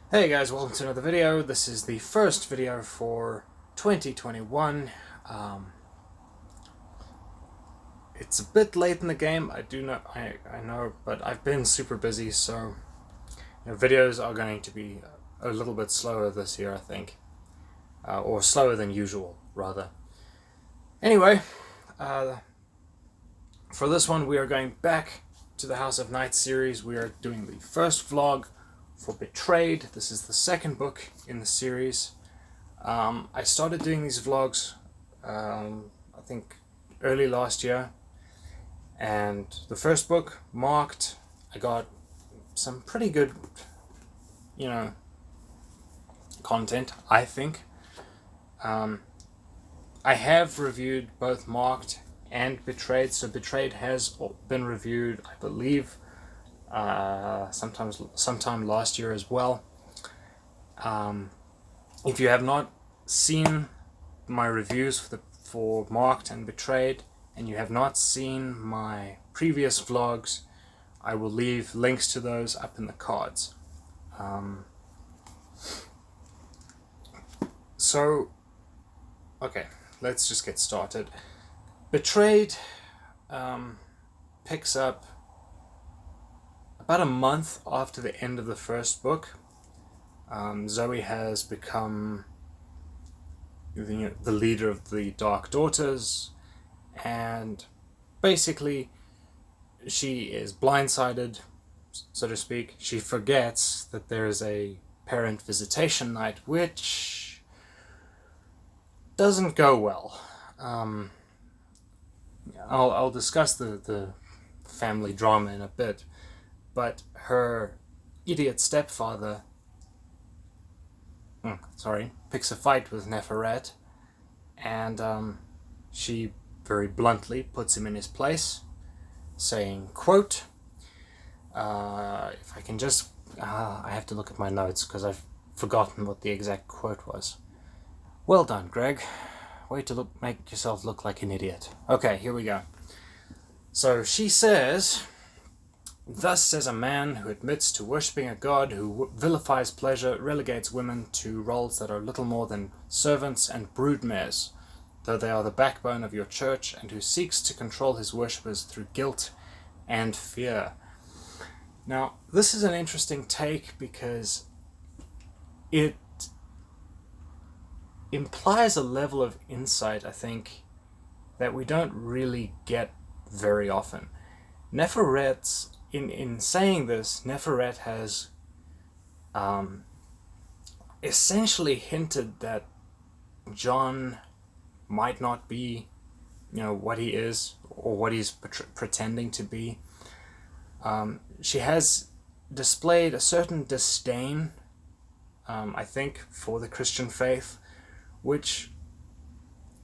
Hey guys, welcome to another video. This is the first video for 2021. It's a bit late in the game, I know, but I've been super busy, so videos are going to be a little bit slower this year, I think. Or slower than usual, rather. Anyway, for this one we are going back to the House of Night series. We are doing the first vlog for Betrayed. This is the second book in the series. I started doing these vlogs, I think, early last year, and the first book, Marked, I got some pretty good, content, I think. I have reviewed both Marked and Betrayed, so Betrayed has been reviewed, I believe, sometime last year as well. If you have not seen my reviews for Marked and Betrayed, and you have not seen my previous vlogs, I will leave links to those up in the cards. So, okay, let's just get started. Betrayed picks up about a month after the end of the first book. Zoey has become the leader of the Dark Daughters, and basically she is blindsided, so to speak. She forgets that there is a parent visitation night, which doesn't go well. I'll discuss the family drama in a bit, but her idiot stepfather picks a fight with Neferet, and she very bluntly puts him in his place, saying, quote, if I can just, I have to look at my notes because I've forgotten what the exact quote was. Well done, Greg. Way to make yourself look like an idiot. Okay, here we go. So she says, "Thus says a man who admits to worshipping a god who vilifies pleasure, relegates women to roles that are little more than servants and broodmares, though they are the backbone of your church, and who seeks to control his worshippers through guilt and fear." Now, this is an interesting take because it implies a level of insight, I think, that we don't really get very often. Neferet's In saying this, Neferet has essentially hinted that John might not be, what he is or what he's pretending to be. She has displayed a certain disdain, I think, for the Christian faith, which,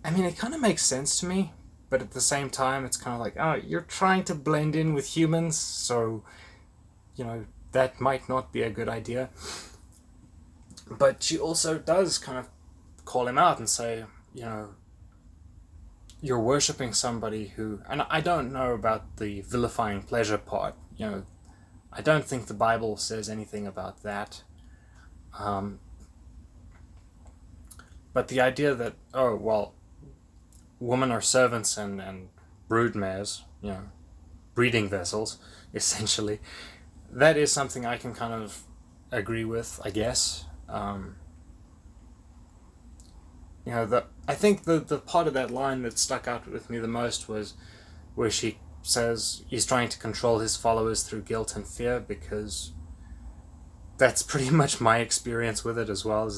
it kind of makes sense to me. But at the same time, it's kind of like, oh, you're trying to blend in with humans, so, that might not be a good idea. But she also does kind of call him out and say, you're worshipping somebody who, and I don't know about the vilifying pleasure part, I don't think the Bible says anything about that. But the idea that, oh, well, women are servants and broodmares, breeding vessels, essentially. That is something I can kind of agree with, I guess. I think the part of that line that stuck out with me the most was where she says he's trying to control his followers through guilt and fear, because that's pretty much my experience with it as well,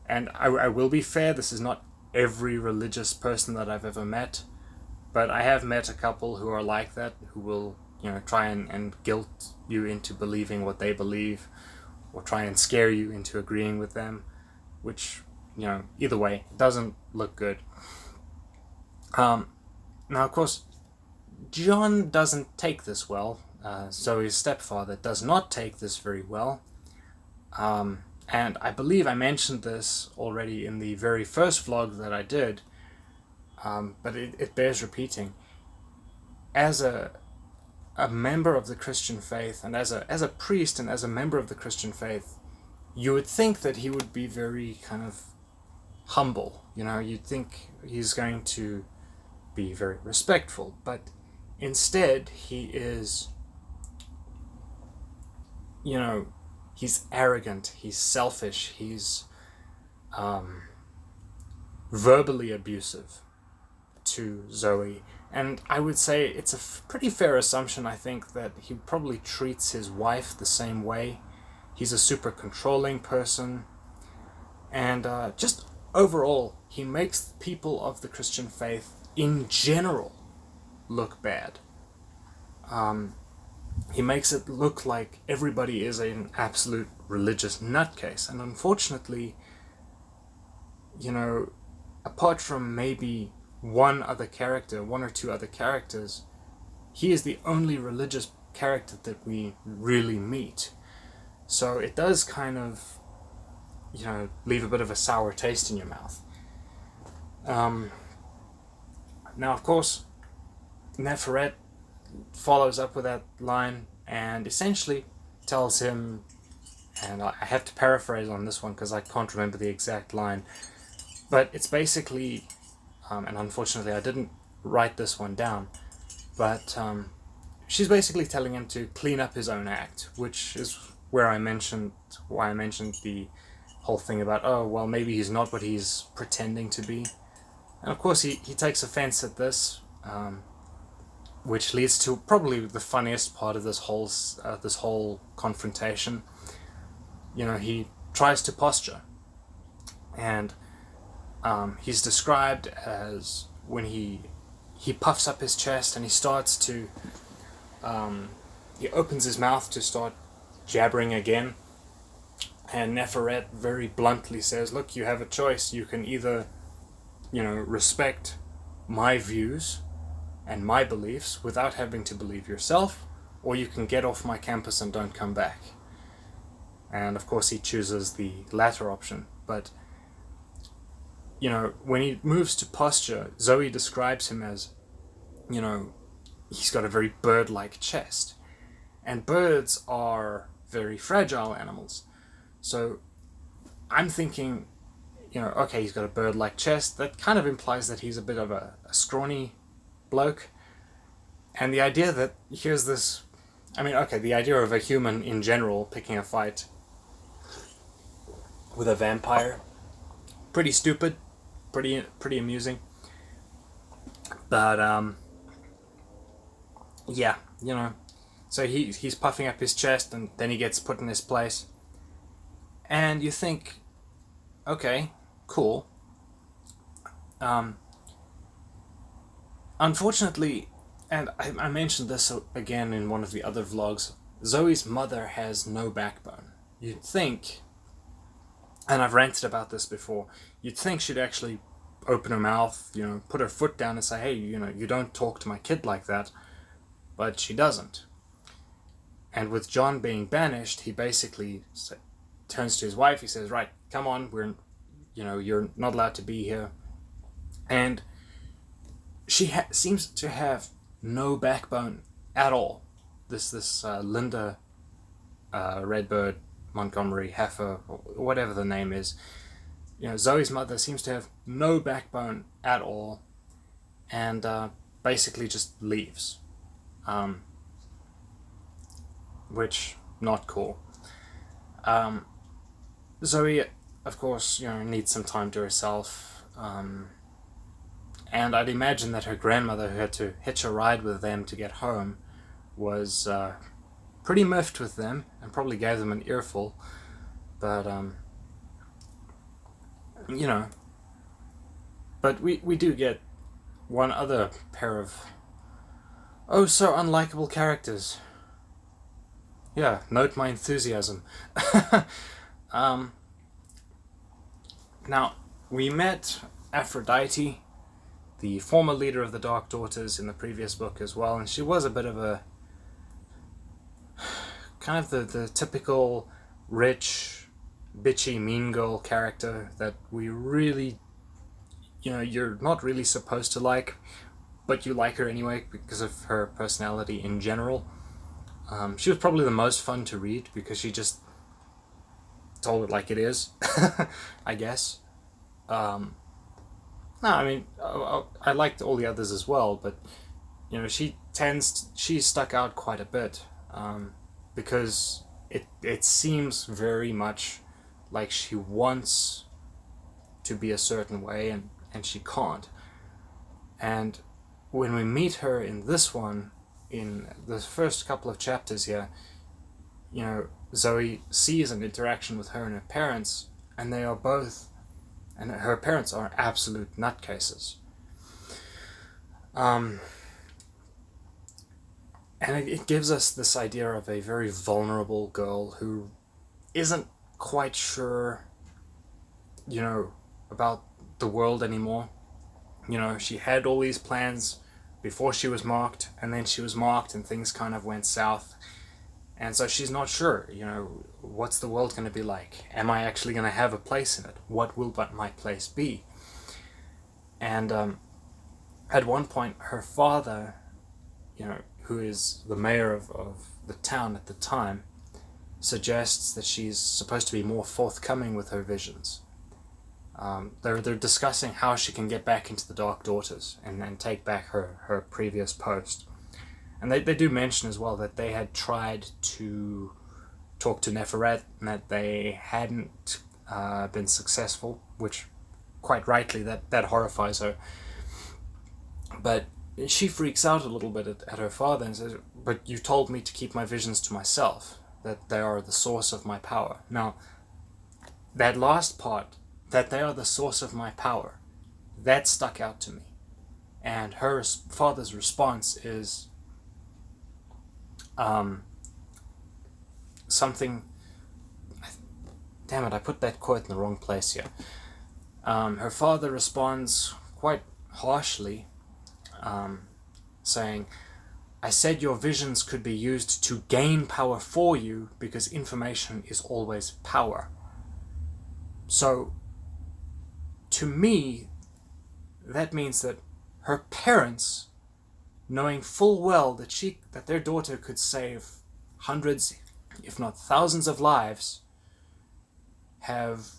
and I will be fair, this is not every religious person that I've ever met, but I have met a couple who are like that, who will, try and guilt you into believing what they believe, or try and scare you into agreeing with them, which, either way, doesn't look good. Now, of course, John doesn't take this well, so his stepfather does not take this very well. And I believe I mentioned this already in the very first vlog that I did, but it bears repeating. As a a member of the Christian faith, and as a priest and as a member of the Christian faith, you would think that he would be very kind of humble. You'd think he's going to be very respectful, but instead he is, he's arrogant, he's selfish, he's verbally abusive to Zoe. And I would say it's a pretty fair assumption, I think, that he probably treats his wife the same way. He's a super controlling person. And just overall, he makes people of the Christian faith in general look bad. He makes it look like everybody is an absolute religious nutcase. And unfortunately, apart from maybe one or two other characters, he is the only religious character that we really meet. So it does kind of, leave a bit of a sour taste in your mouth. Now, of course, Neferet follows up with that line and essentially tells him, and I have to paraphrase on this one because I can't remember the exact line, but it's basically, and unfortunately I didn't write this one down, but she's basically telling him to clean up his own act, which is why I mentioned the whole thing about, oh, well, maybe he's not what he's pretending to be. And of course he takes offense at this, which leads to probably the funniest part of this whole confrontation. He tries to posture, and he's described as when he puffs up his chest and he starts to he opens his mouth to start jabbering again, and Neferet very bluntly says, look, you have a choice. You can either respect my views and my beliefs without having to believe yourself, or you can get off my campus and don't come back. And of course he chooses the latter option. But when he moves to posture, Zoe describes him as, he's got a very bird-like chest. And birds are very fragile animals. So I'm thinking, okay, he's got a bird-like chest. That kind of implies that he's a bit of a scrawny bloke. And the idea that here's this, the idea of a human in general picking a fight with a vampire, pretty stupid, pretty amusing. But yeah, so he's puffing up his chest, and then he gets put in his place, and you think, okay, cool. Unfortunately, and I mentioned this again in one of the other vlogs, Zoe's mother has no backbone. You'd think, and I've ranted about this before, you'd think she'd actually open her mouth, put her foot down and say, hey, you don't talk to my kid like that. But she doesn't. And with John being banished, he basically turns to his wife. He says, right, come on, you're not allowed to be here. And she seems to have no backbone at all. This Linda Redbird Montgomery Heifer, or whatever the name is, Zoe's mother seems to have no backbone at all, and basically just leaves, which not cool. Zoe, of course, needs some time to herself, and I'd imagine that her grandmother, who had to hitch a ride with them to get home, was pretty miffed with them and probably gave them an earful. But but we do get one other pair of oh so unlikable characters. Yeah, note my enthusiasm. Now, we met Aphrodite, the former leader of the Dark Daughters, in the previous book as well, and she was a bit of a kind of the typical rich, bitchy, mean girl character that we really, you're not really supposed to like. but you like her anyway because of her personality in general. She was probably the most fun to read because she just told it like it is, I guess. No, I mean, I liked all the others as well, but she stuck out quite a bit, because it seems very much like she wants to be a certain way, and she can't. And when we meet her in this one, in the first couple of chapters here, Zoe sees an interaction with her and her parents, and they are both, and her parents are absolute nutcases. And it gives us this idea of a very vulnerable girl who isn't quite sure, about the world anymore. She had all these plans before she was marked, and then she was marked and things kind of went south. And so she's not sure, what's the world going to be like? Am I actually going to have a place in it? What will my place be? And at one point, her father, who is the mayor of the town at the time, suggests that she's supposed to be more forthcoming with her visions. They're discussing how she can get back into the Dark Daughters and take back her previous post. And they do mention as well that they had tried to talk to Neferet and that they hadn't been successful, which quite rightly that horrifies her. But she freaks out a little bit at her father and says, "But you told me to keep my visions to myself, that they are the source of my power." Now, that last part, that they are the source of my power, that stuck out to me. And her father's response is something... Damn it, I put that quote in the wrong place here. Her father responds quite harshly, saying, "I said your visions could be used to gain power for you because information is always power." So, to me, that means that her parents, knowing full well that their daughter could save hundreds, if not thousands of lives, have,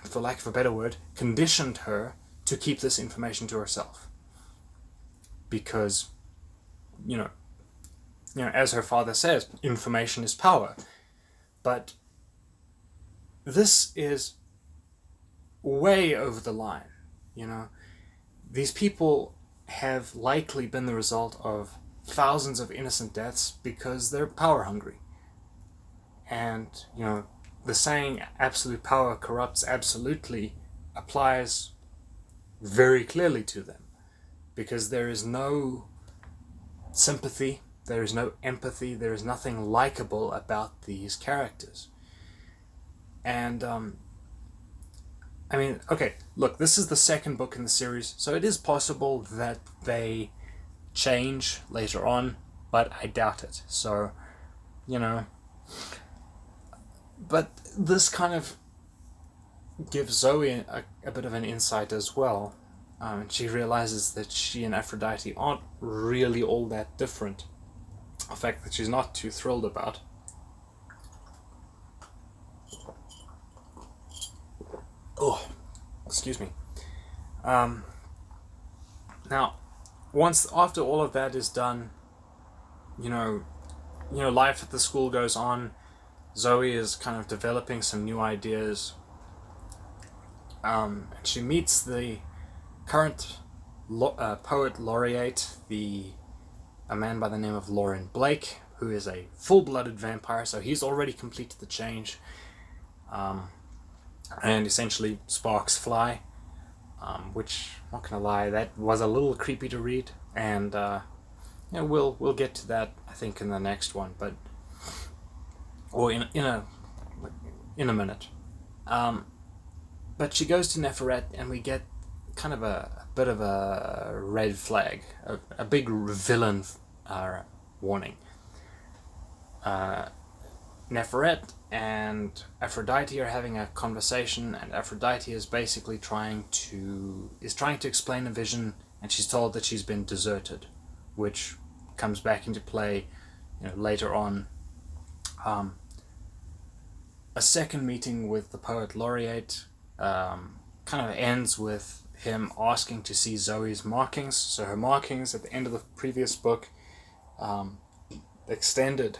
for lack of a better word, conditioned her to keep this information to herself. Because, as her father says, information is power. But this is way over the line, These people have likely been the result of thousands of innocent deaths because they're power hungry. And, the saying absolute power corrupts absolutely applies very clearly to them, because there is no sympathy, there is no empathy, there is nothing likable about these characters. And okay, look, this is the second book in the series, so it is possible that they change later on, but I doubt it. So, but this kind of gives Zoe a bit of an insight as well. She realizes that she and Aphrodite aren't really all that different. A fact that she's not too thrilled about. Oh, excuse me. Now, after all of that is done, life at the school goes on. Zoe is kind of developing some new ideas. And she meets the current poet laureate, a man by the name of Lauren Blake, who is a full-blooded vampire, so he's already completed the change. And essentially sparks fly, which, not gonna lie, that was a little creepy to read, and we'll get to that, I think, in the next one, or in a minute. But she goes to Neferet, and we get kind of a bit of a red flag, a big villain warning. Neferet and Aphrodite are having a conversation, and Aphrodite is basically trying to explain a vision and she's told that she's been deserted, which comes back into play, later on. A second meeting with the poet laureate kind of ends with him asking to see Zoe's markings. So her markings at the end of the previous book extended,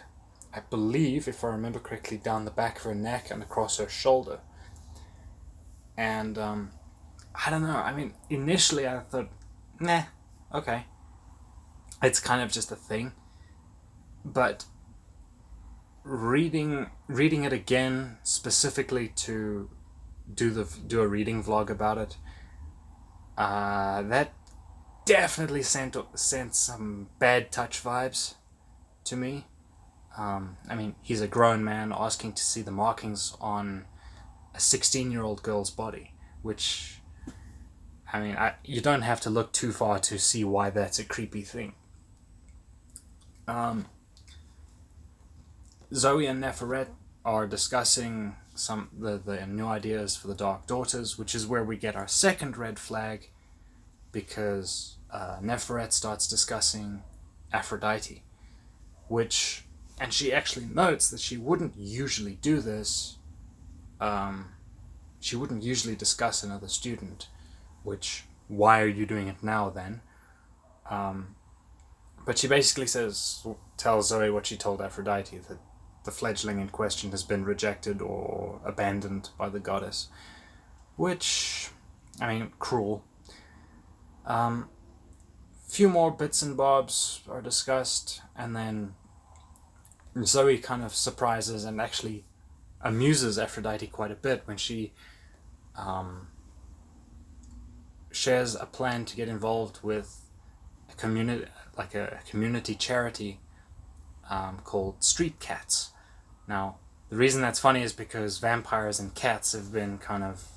I believe, if I remember correctly, down the back of her neck and across her shoulder. And I don't know, I mean, initially I thought, nah, okay, it's kind of just a thing. But reading it again, specifically to do a reading vlog about it, that definitely sent some bad touch vibes to me. I mean, he's a grown man asking to see the markings on a 16-year-old girl's body, which, I mean, you don't have to look too far to see why that's a creepy thing. Zoey and Aphrodite are discussing the new ideas for the Dark Daughters, which is where we get our second red flag, because Nepheret starts discussing Aphrodite, and she actually notes that she wouldn't usually do this. She wouldn't usually discuss another student, which, why are you doing it now then? But she basically tells Zoe what she told Aphrodite, that the fledgling in question has been rejected or abandoned by the goddess, which, I mean, cruel. Few more bits and bobs are discussed, and then Zoe kind of surprises and actually amuses Aphrodite quite a bit when she shares a plan to get involved with a community charity called Street Cats. Now, the reason that's funny is because vampires and cats have been kind of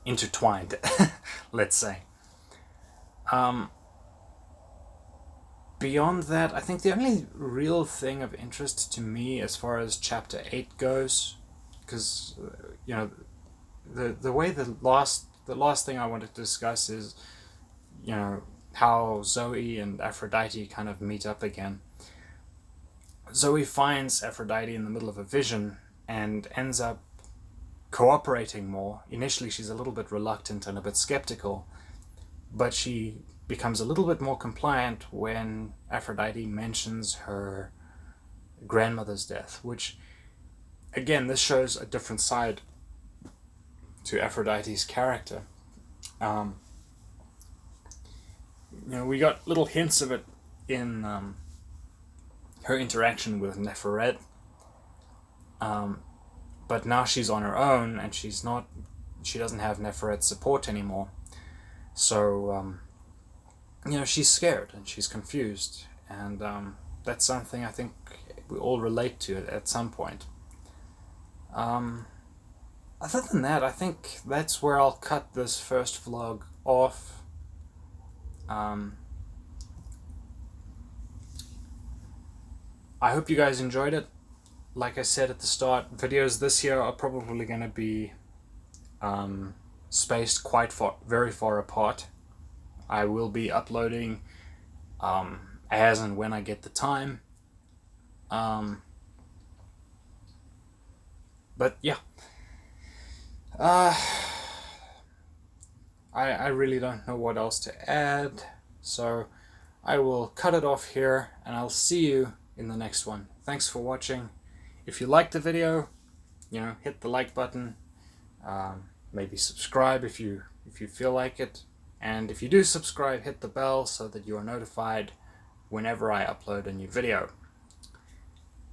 intertwined, let's say. Beyond that, I think the only real thing of interest to me as far as chapter 8 goes, because the way the last thing I wanted to discuss is how Zoe and Aphrodite kind of meet up again. Zoe finds Aphrodite in the middle of a vision and ends up cooperating more. Initially she's a little bit reluctant and a bit skeptical, but she becomes a little bit more compliant when Aphrodite mentions her grandmother's death, which, again, this shows a different side to Aphrodite's character. We got little hints of it in her interaction with Nepheret, but now she's on her own and she doesn't have Neferet's support anymore. So she's scared and she's confused, and that's something I think we all relate to at some point. Other than that, I think that's where I'll cut this first vlog off. I hope you guys enjoyed it. Like I said at the start, videos this year are probably going to be spaced very far apart. I will be uploading as and when I get the time. But yeah, I really don't know what else to add, so I will cut it off here, and I'll see you in the next one. Thanks for watching. If you liked the video, hit the like button. Maybe subscribe if you feel like it. And if you do subscribe, hit the bell so that you are notified whenever I upload a new video.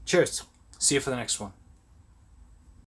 Cheers. See you for the next one.